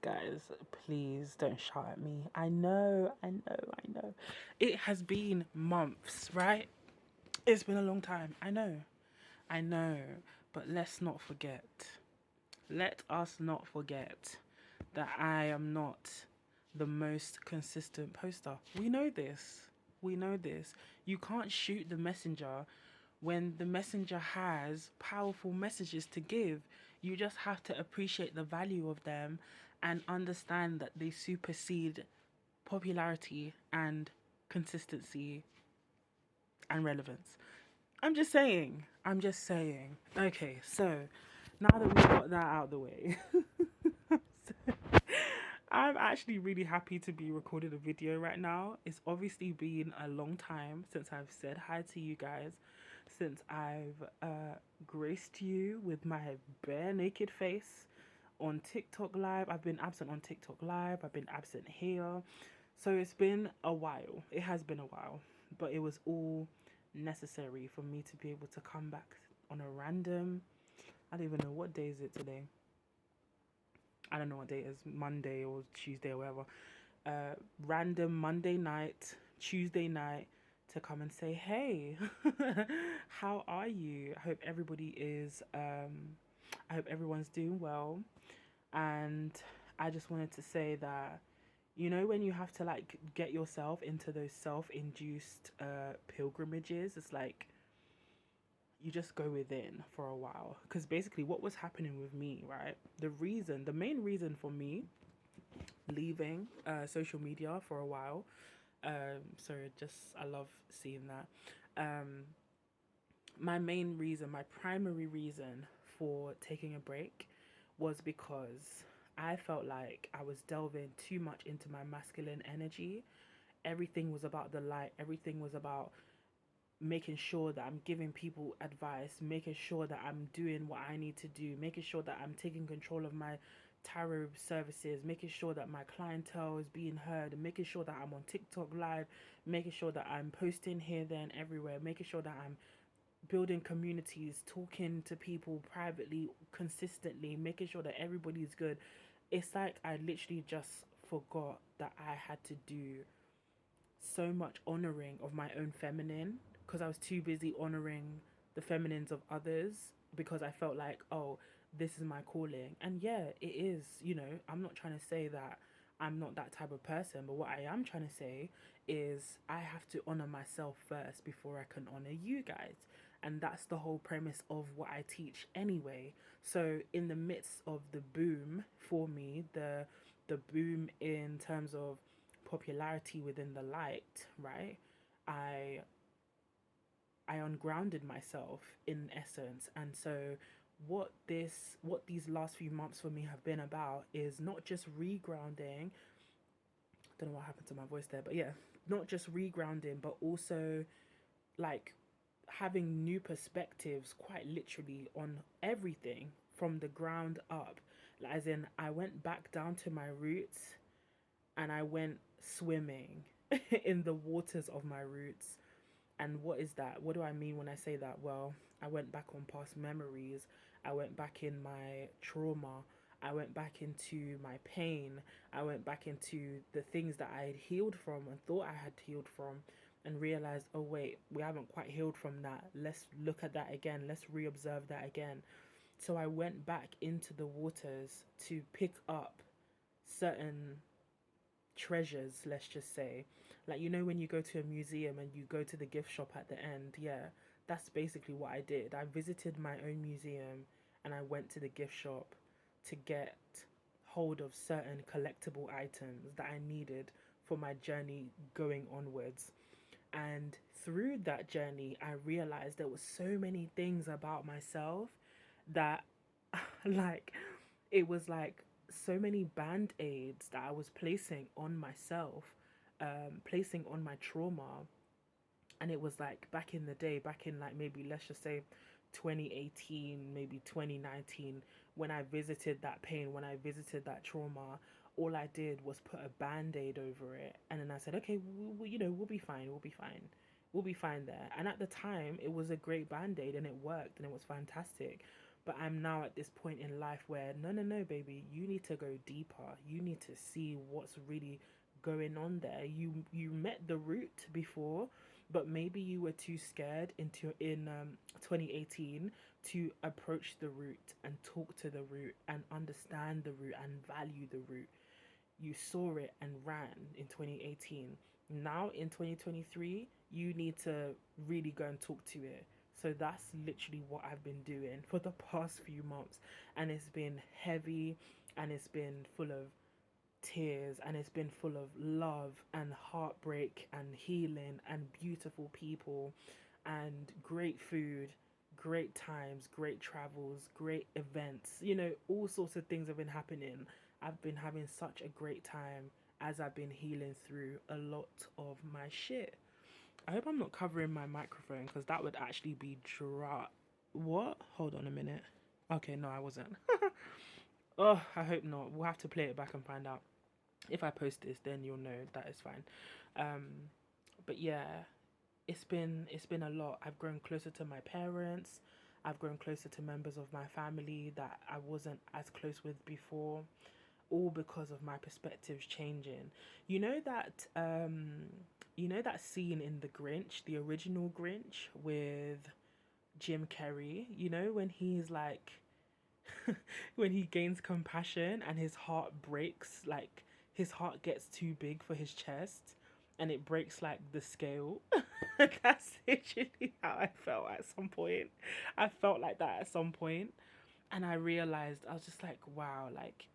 Guys, please don't shout at me. I know. It has been months, right? It's been a long time. I know. But let's not forget. Let us not forget that I am not the most consistent poster. We know this. We know this. You can't shoot the messenger when the messenger has powerful messages to give. You just have to appreciate the value of them and understand that they supersede popularity and consistency and relevance. I'm just saying. I'm just saying. Okay, so now that we've got that out of the way, I'm actually really happy to be recording a video right now. It's obviously been a long time since I've said hi to you guys, since I've graced you with my bare naked face on TikTok Live. I've been absent on TikTok Live, I've been absent here. So it's been a while. It has been a while, but it was all necessary for me to be able to come back on a random, I don't even know what day is it today. I don't know what day it is, Monday or Tuesday or whatever. Random Monday night, Tuesday night, to come and say, hey, how are you? I hope everybody is, I hope everyone's doing well. And I just wanted to say that, when you have to like get yourself into those self-induced pilgrimages, it's like you just go within for a while. Because basically, what was happening with me, right? The main reason for me leaving social media for a while, sorry, just I love seeing that. My primary reason for taking a break was because I felt like I was delving too much into my masculine energy. Everything was about the light, everything was about making sure that I'm giving people advice, making sure that I'm doing what I need to do, making sure that I'm taking control of my tarot services, making sure that my clientele is being heard, and making sure that I'm on TikTok live, making sure that I'm posting here, there, and everywhere, making sure that I'm building communities, talking to people privately, consistently, making sure that everybody's good. It's like I literally just forgot that I had to do so much honoring of my own feminine because I was too busy honoring the feminines of others because I felt like, oh, this is my calling. And yeah, it is, I'm not trying to say that I'm not that type of person, but what I am trying to say is I have to honor myself first before I can honor you guys. And that's the whole premise of what I teach anyway. So in the midst of the boom for me, the boom in terms of popularity within the light, right? I I ungrounded myself in essence. And so what these last few months for me have been about is not just regrounding. Don't know what happened to my voice there, but yeah, not just regrounding, but also like having new perspectives quite literally on everything from the ground up. Like, as in I went back down to my roots and I went swimming in the waters of my roots. And what is that? What do I mean when I say that? Well, I went back on past memories. I went back in my trauma. I went back into my pain. I went back into the things that I had healed from and thought I had healed from, and realized, oh, wait, we haven't quite healed from that. Let's look at that again. Let's re observe that again. So I went back into the waters to pick up certain treasures, let's just say. Like, when you go to a museum and you go to the gift shop at the end, yeah, that's basically what I did. I visited my own museum and I went to the gift shop to get hold of certain collectible items that I needed for my journey going onwards. And through that journey, I realized there were so many things about myself that, like, it was like so many band aids that I was placing on myself, placing on my trauma. And it was like back in the day, back in like maybe let's just say 2018, maybe 2019, when I visited that pain, when I visited that trauma, all I did was put a band aid over it. And then I said, okay, we'll be fine. We'll be fine. We'll be fine there. And at the time, it was a great band aid and it worked and it was fantastic. But I'm now at this point in life where no, no, no, baby, you need to go deeper. You need to see what's really going on there. You met the root before, but maybe you were too scared in 2018 to approach the root and talk to the root and understand the root and value the root. You saw it and ran in 2018. Now in 2023, you need to really go and talk to it. So that's literally what I've been doing for the past few months. And it's been heavy, and it's been full of tears, and it's been full of love and heartbreak and healing and beautiful people and great food, great times, great travels, great events. All sorts of things have been happening. I've been having such a great time as I've been healing through a lot of my shit. I hope I'm not covering my microphone because that would actually be dry. What? Hold on a minute. Okay, no, I wasn't. Oh, I hope not. We'll have to play it back and find out. If I post this, then you'll know that is fine. Um, but yeah, it's been a lot. I've grown closer to my parents. I've grown closer to members of my family that I wasn't as close with before, all because of my perspectives changing. You know that that scene in The Grinch, the original Grinch with Jim Carrey, when he's like when he gains compassion and his heart breaks, like his heart gets too big for his chest and it breaks like the scale. That's literally how I felt at some point. I felt like that at some point, and I realized I was just like, wow, like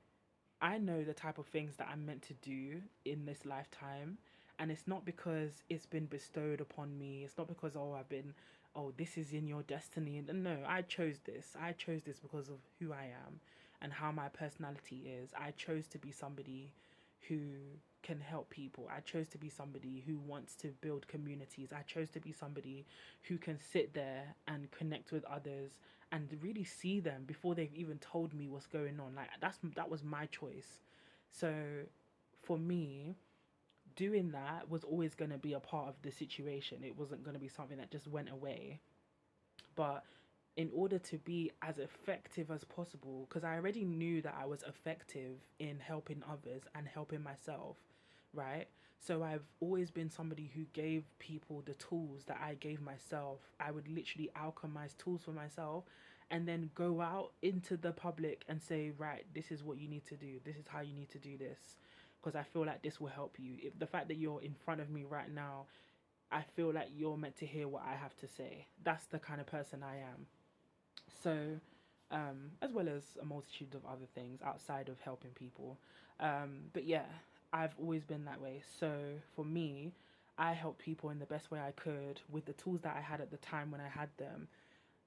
I know the type of things that I'm meant to do in this lifetime. And it's not because it's been bestowed upon me. It's not because, oh, this is in your destiny. And no, I chose this. I chose this because of who I am and how my personality is. I chose to be somebody who can help people. I chose to be somebody who wants to build communities. I chose to be somebody who can sit there and connect with others and really see them before they've even told me what's going on. Like that was my choice. So for me, doing that was always going to be a part of the situation. It wasn't going to be something that just went away. But in order to be as effective as possible, because I already knew that I was effective in helping others and helping myself, right? So I've always been somebody who gave people the tools that I gave myself. I would literally alchemize tools for myself and then go out into the public and say, right, this is what you need to do. This is how you need to do this. Because I feel like this will help you. If the fact that you're in front of me right now, I feel like you're meant to hear what I have to say. That's the kind of person I am. So, as well as a multitude of other things outside of helping people. But yeah, I've always been that way. So for me, I helped people in the best way I could with the tools that I had at the time when I had them.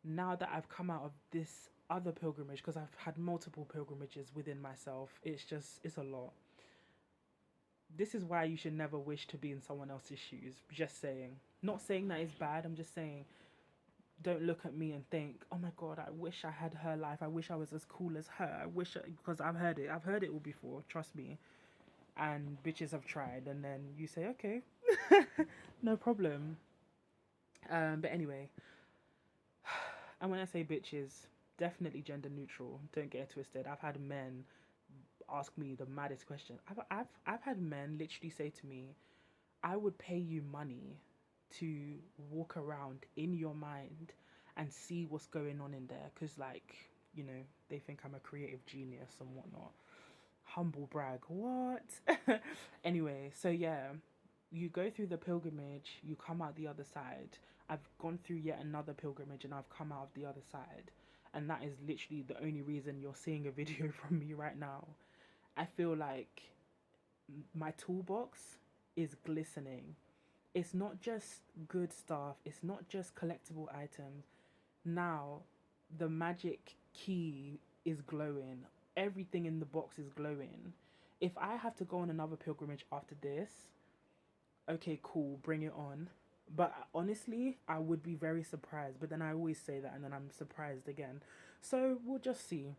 Now that I've come out of this other pilgrimage, because I've had multiple pilgrimages within myself, it's a lot. This is why you should never wish to be in someone else's shoes. Just saying. Not saying that it's bad, I'm just saying don't look at me and think, oh my god, I wish I had her life. I wish I was as cool as her. Because I've heard it. I've heard it all before, trust me. And bitches have tried, and then you say, okay, no problem. But anyway, and when I say bitches, definitely gender neutral. Don't get it twisted. I've had men ask me the maddest question. I've had men literally say to me, I would pay you money to walk around in your mind and see what's going on in there, because like, they think I'm a creative genius and whatnot. Humble brag, what? Anyway, so yeah, you go through the pilgrimage, you come out the other side. I've gone through yet another pilgrimage and I've come out of the other side, and that is literally the only reason you're seeing a video from me right now. I feel like my toolbox is glistening. It's not just good stuff, it's not just collectible items. Now, the magic key is glowing. Everything in the box is glowing. If I have to go on another pilgrimage after this, okay, cool, bring it on. But honestly, I would be very surprised. But then I always say that and then I'm surprised again. So we'll just see.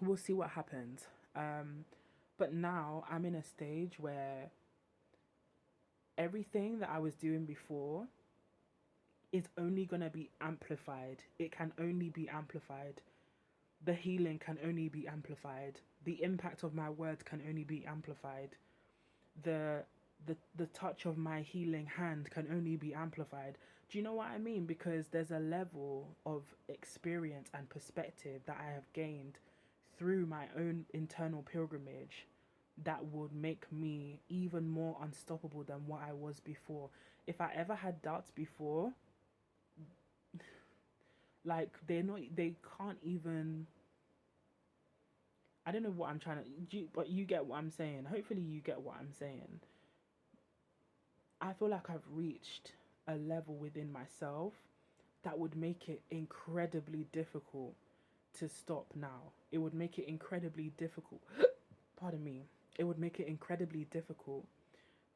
We'll see what happens. But now I'm in a stage where everything that I was doing before is only going to be amplified. It can only be amplified. the healing can only be amplified. The impact of my words can only be amplified. The touch of my healing hand can only be amplified. Do you know what I mean? Because there's a level of experience and perspective that I have gained through my own internal pilgrimage that would make me even more unstoppable than what I was before. If I ever had doubts before, like they can't even. I don't know what I'm trying to, but you get what I'm saying. Hopefully, you get what I'm saying. I feel like I've reached a level within myself that would make it incredibly difficult to stop now. It would make it incredibly difficult. Pardon me. It would make it incredibly difficult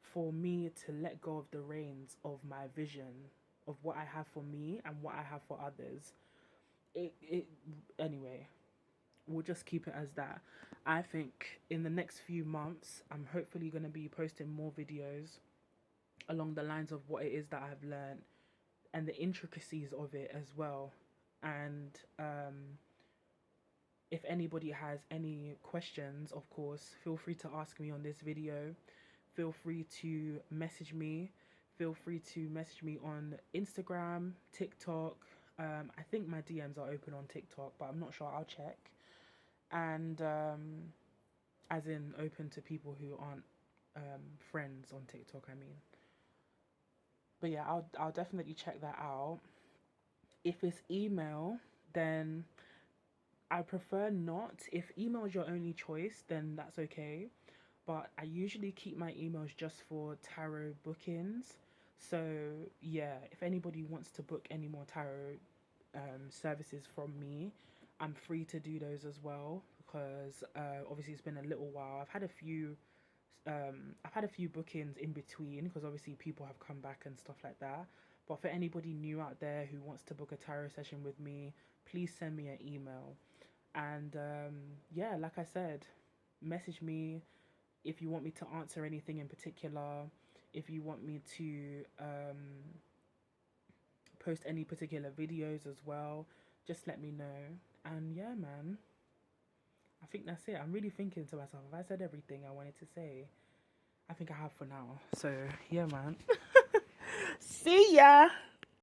for me to let go of the reins of my vision of what I have for me and what I have for others. It anyway, we'll just keep it as that. I think in the next few months, I'm hopefully going to be posting more videos along the lines of what it is that I've learned and the intricacies of it as well. And if anybody has any questions, of course, feel free to ask me on this video. Feel free to message me. Feel free to message me on Instagram, TikTok. I think my DMs are open on TikTok, but I'm not sure. I'll check. And as in open to people who aren't friends on TikTok, I mean. But yeah, I'll definitely check that out. If it's email, then I prefer not. If email is your only choice, then that's okay. But I usually keep my emails just for tarot bookings. So yeah, if anybody wants to book any more tarot services from me, I'm free to do those as well, because obviously it's been a little while. I've had a few bookings in between because obviously people have come back and stuff like that. But for anybody new out there who wants to book a tarot session with me, please send me an email. And yeah, like I said, message me if you want me to answer anything in particular, if you want me to post any particular videos as well, just let me know. And yeah, man, I think that's it. I'm really thinking to myself, have I said everything I wanted to say? I think I have for now. So yeah, man. See ya.